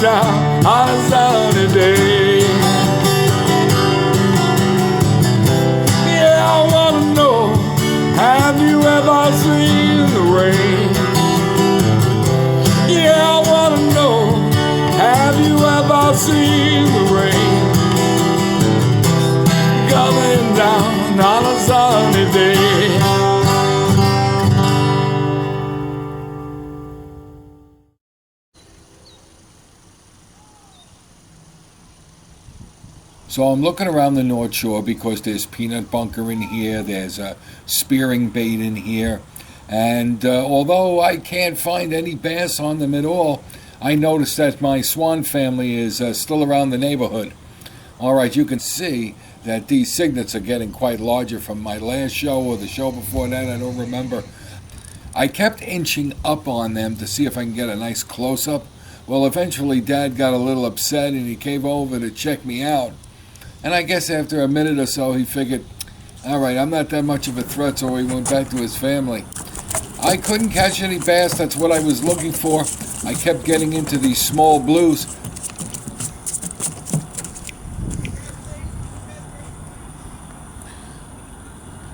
down on a sunny day. Yeah, I wanna know, have you ever seen the rain? Yeah, I wanna know, have you ever seen the rain coming down on a sunny day? So I'm looking around the North Shore because there's peanut bunker in here, there's a spearing bait in here, and although I can't find any bass on them at all, I noticed that my swan family is still around the neighborhood. All right, you can see that these cygnets are getting quite larger from my last show or the show before that, I don't remember. I kept inching up on them to see if I can get a nice close-up. Well, eventually Dad got a little upset and he came over to check me out. And I guess after a minute or so, he figured, all right, I'm not that much of a threat, so he went back to his family. I couldn't catch any bass. That's what I was looking for. I kept getting into these small blues.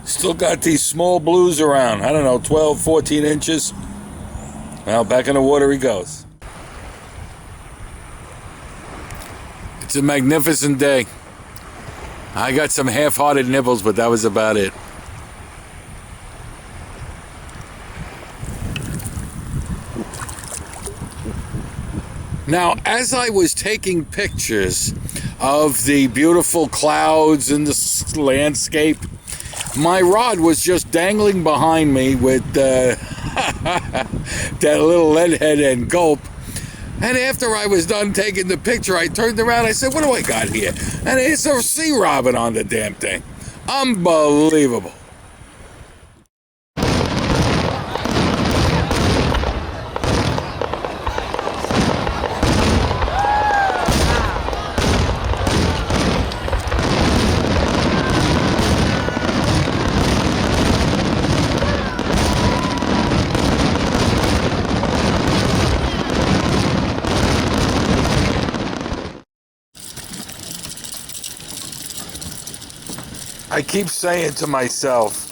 Still got these small blues around. I don't know, 12, 14 inches. Well, back in the water he goes. It's a magnificent day. I got some half-hearted nibbles, but that was about it. Now, as I was taking pictures of the beautiful clouds and the landscape, my rod was just dangling behind me with that little lead head and gulp. And after I was done taking the picture, I turned around, I said, what do I got here? And it's a sea robin on the damn thing. Unbelievable. I keep saying to myself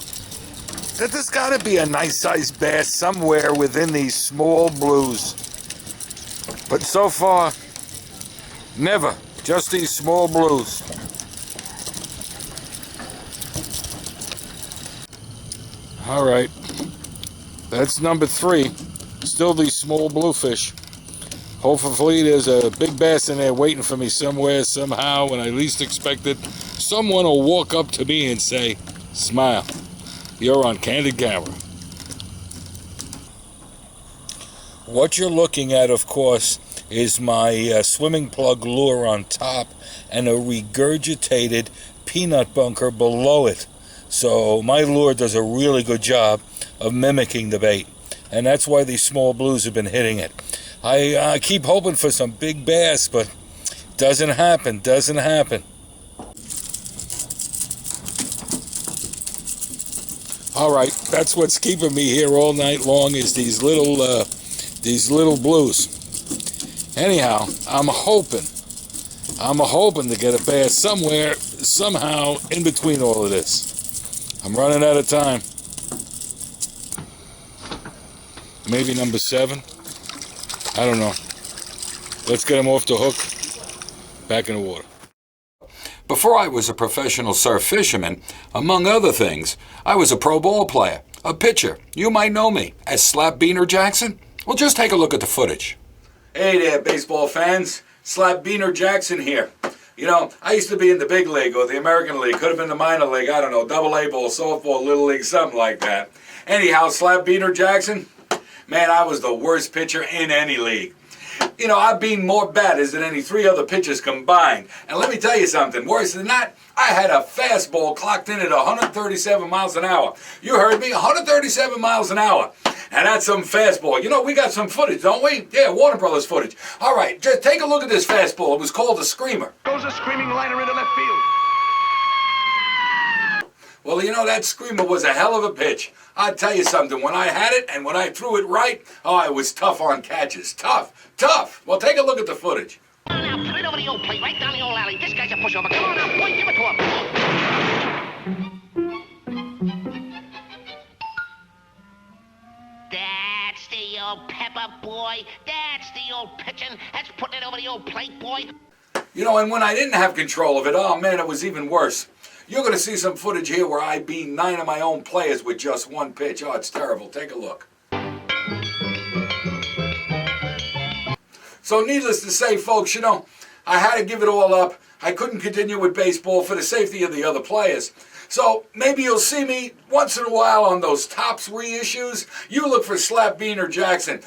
that there's got to be a nice-sized bass somewhere within these small blues. But so far, never. Just these small blues. All right. That's number 3. Still these small bluefish. Hopefully there's a big bass in there waiting for me somewhere, somehow, when I least expect it. Someone will walk up to me and say, smile, you're on candid camera. What you're looking at, of course, is my swimming plug lure on top and a regurgitated peanut bunker below it. So my lure does a really good job of mimicking the bait. And that's why these small blues have been hitting it. I keep hoping for some big bass, but doesn't happen. All right, that's what's keeping me here all night long is these little blues. Anyhow, I'm hoping to get a bass somewhere, somehow, in between all of this. I'm running out of time. Maybe number 7. I don't know. Let's get him off the hook. Back in the water. Before I was a professional surf fisherman, among other things, I was a pro ball player, a pitcher. You might know me as Slap Beaner Jackson. Well, just take a look at the footage. Hey there, baseball fans. Slap Beaner Jackson here. You know, I used to be in the big league or the American League. Could have been the minor league. I don't know, AA ball, softball, little league, something like that. Anyhow, Slap Beaner Jackson, man, I was the worst pitcher in any league. You know, I've been more batters than any 3 other pitchers combined. And let me tell you something, worse than that, I had a fastball clocked in at 137 miles an hour. You heard me, 137 miles an hour. And that's some fastball. You know, we got some footage, don't we? Yeah, Warner Brothers footage. All right, just take a look at this fastball. It was called a screamer. Goes a screaming liner into left field. Well, you know, that screamer was a hell of a pitch. I'll tell you something, when I had it and when I threw it right, oh, it was tough on catches. Tough, tough. Well, take a look at the footage. Come on now, put it over the old plate, right down the old alley. This guy's a pushover. Come on now, boy, give it to him. That's the old pepper, boy. That's the old pitching. That's putting it over the old plate, boy. You know, and when I didn't have control of it, oh man, it was even worse. You're going to see some footage here where I beat 9 of my own players with just one pitch. Oh, it's terrible. Take a look. So needless to say, folks, you know, I had to give it all up. I couldn't continue with baseball for the safety of the other players. So maybe you'll see me once in a while on those Topps reissues. You look for Slap Bean or Jackson.